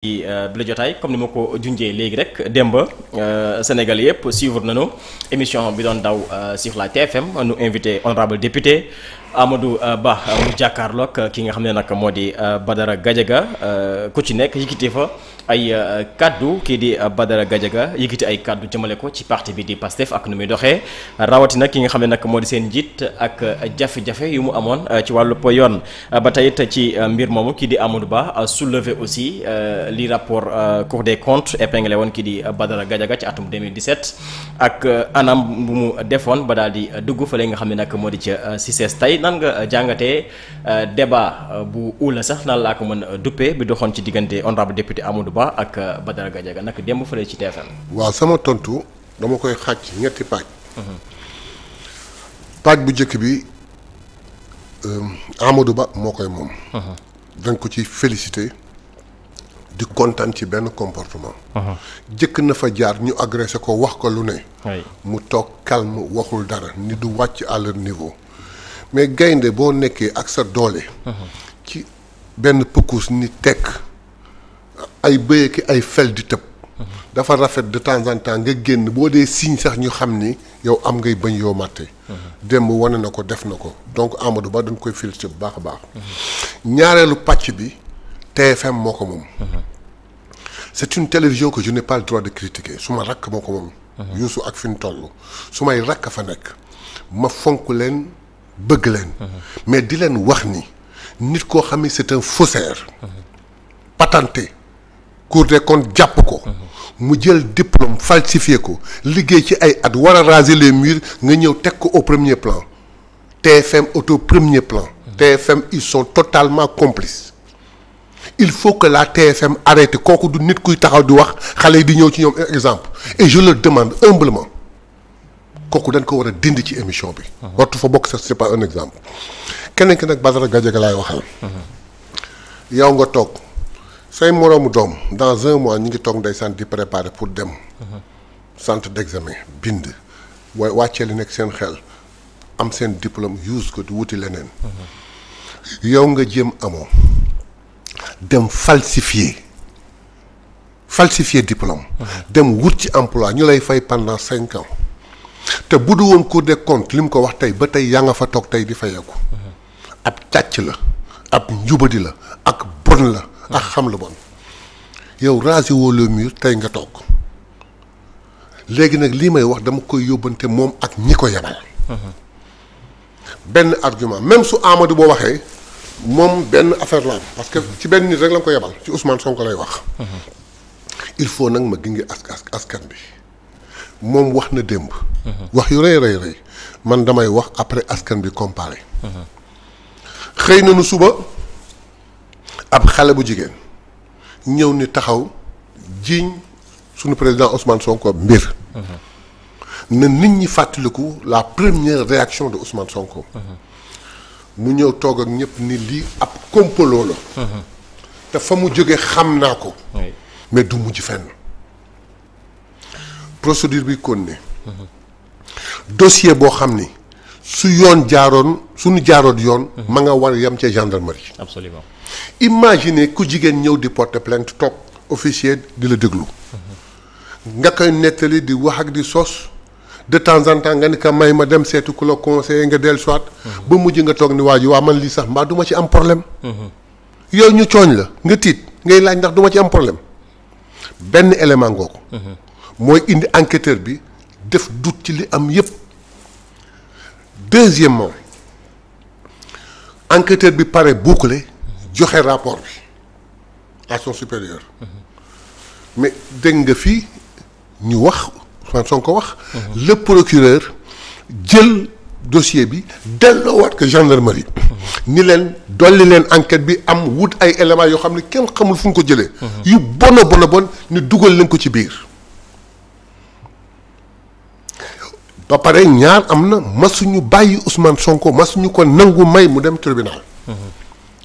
bi la jotaay comme ni ma ko junjee léegi rek démb Sénégal yëpp suivre nañu émission bi doon daw sur la TFM nu invité honorable député Amadou Ba mu jàkkaarloog ki nga xam ne nag moo di Badara Gadiaga ku ci nekk yëkkati fa ay kaddu kii di Badara Gadiaga yëkkati ay kaddu jëmale ko ci parti bi di PASTEF ak nu muy doxee rawatina ki nga xam ne nag moo di seen njiit ak jafe-jafe yu mu amoon ci wàllu yoon ba tey it ci mbir moomu kii di Amadou Ba soulevé aussi li rapport Cour des comptes épinglé woon kii di Badara Gadiaga ci atum 2017 ak anam bu mu defoon ba daal di dugg fële nga xam ne nag moo di ca CICES tey nan nga jàngatee débat bu uula sax nan laa ko mën a duppee bi doxoon ci diggante honorable député Amadou Ba ak Badara Gadiaga nag démb fële ci TFM. waaw sama tontu dama koy xaaj ñetti paaj. paaj bu njëkk bi Amadou Ba moo koy moom. dañ ko ci félicité di kontaan ci benn comportement. jëkk na fa jaar ñu agressé ko wax ko lu ne. mu toog calme waxul dara ni du wàcc à leur niveau. mais gaynde boo nekkee ak sa doole. ci benn pëkkus ni tekk ay bëye ki ay fel di tëb. dafa rafet de temps en temps nga génn boo dee signe sax ñu xam ni yow am ngay bañ yoo màtte. démb wane na ko def na ko donc Amadou Ba dañ koy félicité bu baax a baax. ñaareelu pàcc bi TFM moo ko moom. c'est une télévision que je n'ai pas le droit de critiquer su ma rakk moo ko moom. Youssou ak fi ñu toll su may rakk fa nekk ma fonk leen bëgg leen. mais di leen wax ni nit koo xam ni c'est un faussaire. patenté Cour des comptes jàpp ko. mu jël diplôme falsifié ko liggéey ci ay at war a raser les murs nga ñëw teg ko au premier plan TFM au premier plan. TFM ils sont totalement complices. il faut que la TFM arrête kooku du nit kuy taxaw di wax xale yi di ñëw ci ñoom exemple et je leur demande humblement kooku dañ ko war a dindi ci émission bi. wartu fa bokk sax c'est pas un exemple. keneen ki nag Badara Gadiaga laay waxal. yow nga toog say moroomu doom dans un mois ñu ngi toog ndeysaan di préparer pour dem. centre d'examen bind. waaye wàccee li nekk seen xel am seen diplôme use ko di wuti leneen. yow nga jéem amoo. dem falsifier diplôme. dem wut ci emploi ñu lay fay pendant 5 ans. te bu du woon Cour des comptes li mu ko wax tey ba tey yaa nga fa toog tey di fayeeku. ab càcc la ab njubadi la ak bon la. ak xam lu bon yow rasé woo le mur tey nga toog léegi nag lii may wax dama koy yóbbante moom ak ñi ko yebal. benn argument même su Amadou boo waxee moom benn affaire la am parce que ci benn nit rek la ko yebal ci Ousmane Sonko lay wax. il faut nag ma ginge askan bi moom wax na démb. wax yu rëy man damay wax après askan bi comparé. xëy na nu suba. ab xale bu jigéen ñëw ni taxaw jiiñ suñu président Ousmane Sonko mbir. na nit ñi fàttaliku la première réaction de Ousmane Sonko. mu ñëw toog ak ñëpp ni lii ab complot la. te fa mu jóge xam naa ko. mais du mujj fenn. procédure bi kon ne. dossier boo xam ni su yoon jaaroon suñu jaaroon yoon. ma nga war yam ca gendarmerie. absolument. imaginez ku jigéen ñëw di porter plainte toog officier di la déglu. nga koy nettali di wax ak di sos de temps en temps nga ni ko may ma dem seetu ku la conseiller nga dellu soit ba mujj nga toog ni waa ji waa man lii sax mbaa du ma ci am problème. yow ñu cooñ la nga tiit ngay laaj ndax du ma ci am problème benn élément ngoo ko. mooy indi enquêteur bi def doute ci li am yépp. deuxièmement enquêteur bi pare bouclé. joxe rapport bi à son supérieur. mais dégg nga fii ñu wax Ousmane Sonko wax. le procureur jël dossier bi delloowaat ko gendarmerie. ni leen dolli leen enquête bi am wut ay éléments yoo xam ne kenn xamul fu ñu ko jëlee. yu bon ni dugal leen ko ci biir. ba pare ñaar am na masuñu bàyyi Ousmane Sonko masuñu ko nangu may mu dem tribunal.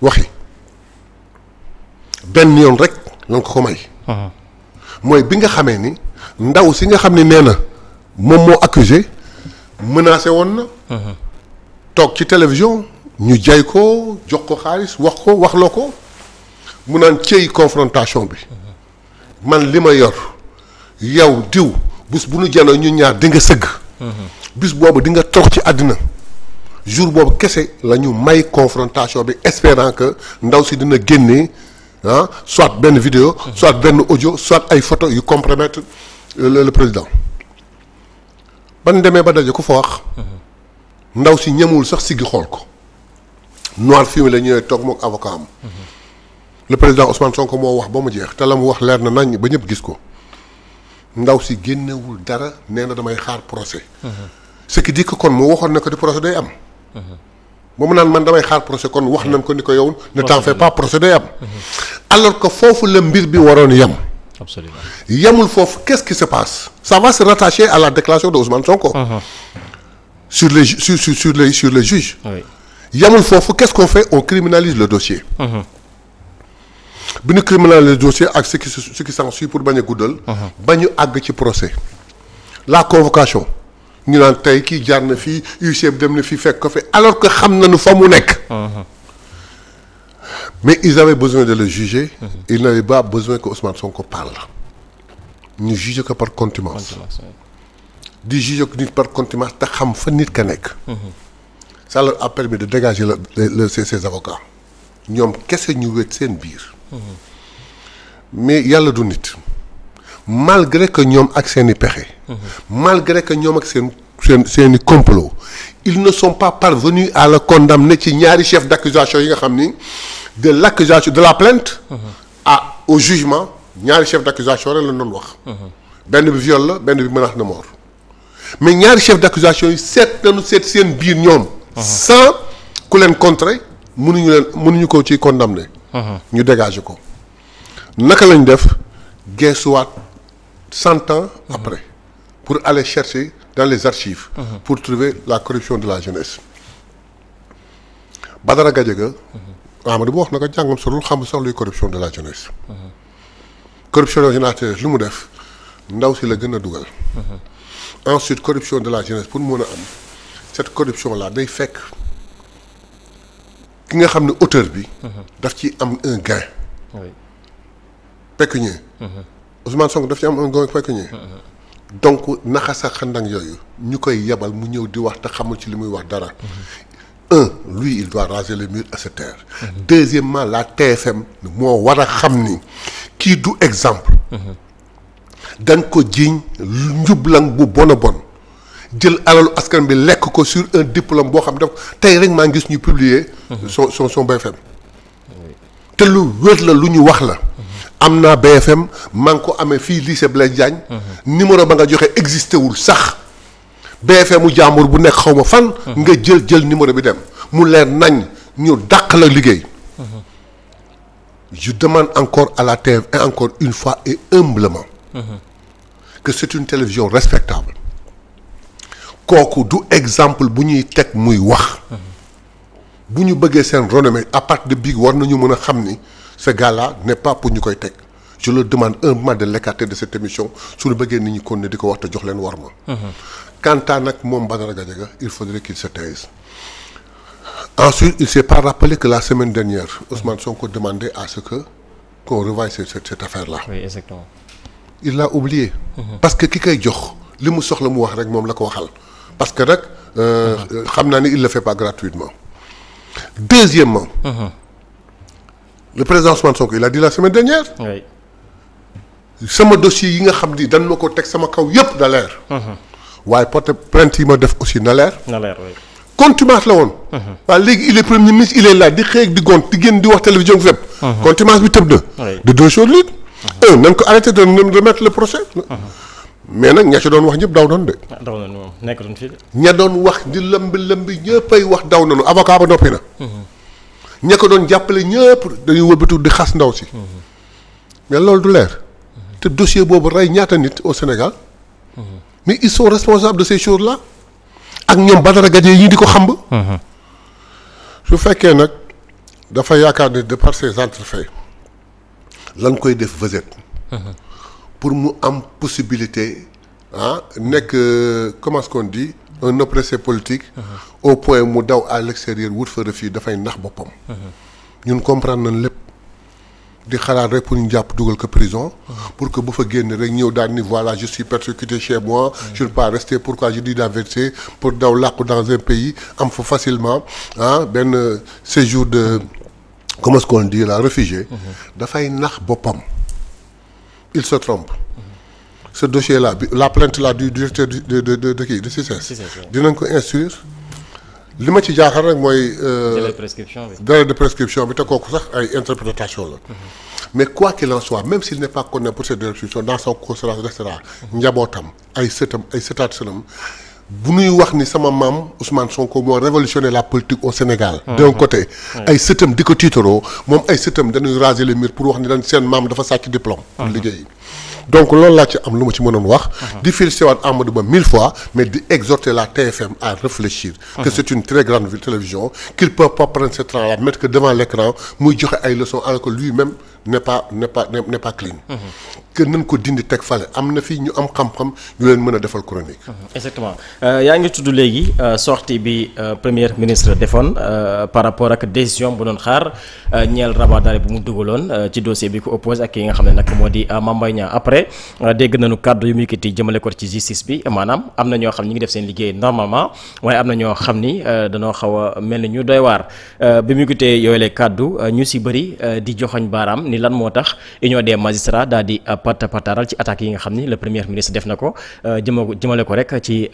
waxi. benn yoon rek lañ ko may. mooy bi nga xamee ni ndaw si nga xam ne nee na moom moo accusé menacé woon na. toog ci télévision ñu jay ko jox ko xaalis wax loo ko mu naan cëy confrontation bi. man li ma yor yow diw bis bu nu janoo ñu ñaar di nga sëgg. bis boobu di nga toog ci àddina jour boobu kese la ñu may confrontation bi espérant que ndaw si dina génnee soit benn vidéo soit benn audio soit ay photo yu compromettre le président ban demee ba daje ku fa wax ndaw si ñemul sax siggi xool ko noir fumé la ñëwee toog mook avocat am le président Ousmane Sonko moo wax ba mu jeex te la mu wax leer na nañ ba ñëpp gis ko ndaw si génnewul dara nee na damay xaar procès ce qui dit que kon mu waxoon na ko di procès day am ba mu naan man damay xaar procès kon wax nañ ko ni ko yow ne t'en fais pas procès day am alors que foofu la mbir bi waroon yem. Absolument. yemul foofu qu'est-ce qui se passe ça va se rattacher à la déclaration de Ousmane Sonko sur les juges Oui. yemul foofu qu'est-ce qu'on fait on criminalise le dossier bi ñu criminalise le dossier ak ce qui s'ensuit pour bañ a guddal ba ñu àgg ci procès la convocation ñu naan tey kii jaar na fii UCB dem na fii fekk ko fi alors que xam nañu fa mu nekk mais ils avaient besoin de le juger ils n'avaient pas besoin que Ousmane Sonko parle ñu juger ko par contumace di juger ko nit par contumace te xam fa nit ka nekk ça leur a permis de dégager ces avocats ñoom kese ñu wéet seen biir mais yàlla du nit malgré que ñoom ak seeni pexe malgré que ñoom ak seeni complot ils ne sont pas parvenus à le condamner ci ñaari chef d'accusation yi nga xam ni de l'accusation de la plainte au jugement ñaari chef d'accusation rek la doon wax benn bi viol la benn bi menace de mort mais ñaari chef d'accusation yi seet seen biir ñoom sans ku leen contrer mënuñu ko ci condamner ñu dégager ko naka lañ def geesuwaat 100 ans après pour aller chercher dans les archives pour trouver la corruption de la jeunesse Badara Gadiaga Amadou bu wax na ko jàngam solul xam sax luy corruption de la jeunesse corruption de la jeunesse lu mu def ndaw si la gën a dugal ensuite corruption de la jeunesse pour mën a am cette corruption là day fekk ki nga xam ne auteur bi daf ci am un gain pécunier Ousmane Sonko daf ci am un gain pécunier donc naxasa xandang yooyu ñu koy yebal mu ñëw di wax te xamul ci li muy wax dara lui il doit raser les murs et se taire deuxièmement la TFM moo war a xam ni kii du exemple dañ ko jiiñ njublang bu bon a bon jël alalu askan bi lekk ko sur un diplôme boo xam def tey rek maa ngi gis ñu publier son BFM te lu wér la lu ñu wax la am naa BFM maa ngi ko amee fii lycée Blaise Diagne numéro ba nga joxe existé wul sax BFM mu jàmbur bu nekk xaw ma fan nga jël numéro bi dem mu leer nañ ñu dàq la liggéey je demande encore à la TFM et encore une fois et humblement que c'est une télévision respectable kooku du exemple bu ñuy teg muy wax bu ñu bëggee seen renommée à partir de bii war nañu mën a xam ni ce gars-là n'est pas pour ñu koy teg je leur demande humblement de l'écarter de cette émission suñu bëggee nit ñi kon ne di ko wax te jox leen war ma quant à nag moom Badara Gadiaga il faudrait qu'il se taise ensuite il s'est pas rappelé que la semaine dernière Ousmane Sonko demandait à ce que qu'on revoie cette affaire-là Oui, exactement. il l'a oublié parce que ki koy jox li mu soxla mu wax rek moom la ko waxal parce que nag xam naa ni il le fait pas gratuitement deuxièmement le président Ousmane Sonko il a dit la semaine dernière Oui. sama dossier yi nga xam ni dañ ma ko teg sama kaw yépp da leer waaye porte plainte yi ma def aussi na leer Na leer, oui. contumace la woon waaye léegi il est premier ministre il est là di xëy di gont di génn di wax télévision fépp contumace bi tëb Oui. de deux choses l'une nañ ko arrêté de remettre le procès mais nag ña ci doon wax ñëpp daw nañu de daw nañu moom nekkatuñ fii de. ña doon wax di lëmbi ñëppay wax daw nañu avocat ba noppi na ña ko doon jàppale ñëpp dañuy wëlbatu di xas ndaw si mais loolu du leer te dossier boobu rey ñaata nit au Sénégal mais ils sont responsables de ces choses-là ak ñoom Badara Gadiaga yi di ko xamb su fekkee nag dafa yaakaar ne de par ces entrefaits lan koy def vedette pour mu am possibilité nekk comment est-ce qu'on dit un oppressé politique au point mu daw à l'extérieur wut fa refus dafay nax boppam ñun comprendre nañ lépp di xalaat rek pour ñu jàpp dugal ko prison. pour que bu fa génn rek ñëw daal ni voilà je suis persécuté chez moi. je ne peux pas rester pourquoi je dis la vérité pour daw làqu dans un pays am fa facilement benn séjour de comment est-ce qu'on dit là réfugié. dafay nax boppam. il se trompe. ce dossier là la plainte là du directeur de kii de CICES. dinañ ko instruire. li ma ci jaaxal rek mooy. délai de prescription bi. délai de prescription bi te kooku sax ay interprétation la. mais quoi qu'il en soit même s'il n'est pas condamné pour cette délai de prescription dans son conscience restera njabootam ay sëtam ay sëtaat sënam bu ñuy wax ni sama maam Ousmane Sonko moo révolutionné la politique au Sénégal. d'un côté. ay sëtam di ko tiitaroo moom ay sëtam dañuy raser les murs pour wax ni dañ seen maam dafa sàcc diplôme. pour liggéey. donc loolu laa ci am lu ma ci mënoon wax. di féliciter waat Amadou Ba 1000 fois mais di exhorter la TFM à réfléchir. que c'est une très grande télévision qu'il peut pas prendre ce temps là mettre que devant l'écran muy joxe ay leçons alors que lui-même n'est pas clean. que nañ ko dindi teg fale am na fii ñu am xam-xam ñu leen mën a defal chronique. exactement yaa ngi tudd léegi sortie bi premier ministre defoon par rapport ak décision bu doon xaar ñeel rabat d'arrêt bu mu dugaloon ci dossier bi ko oppose ak ki nga xam ne nag moo di Mame Mbaye Niang après dégg nañu kàddu yu muy yëkkati jëmale ko ci justice bi maanaam am na ñoo xam ñi ngi def seen liggéey normalement waaye am na ñoo xam ni dañoo xaw a mel ni ñu doy waar bi mu yëkkatee yooyu la kàddu ñu si bëri di joxoñ baaraam ni lan moo tax union des magistrats daal di pataral ci attaques yi nga xam ni le premier ministre def na ko jëmale ko rek ci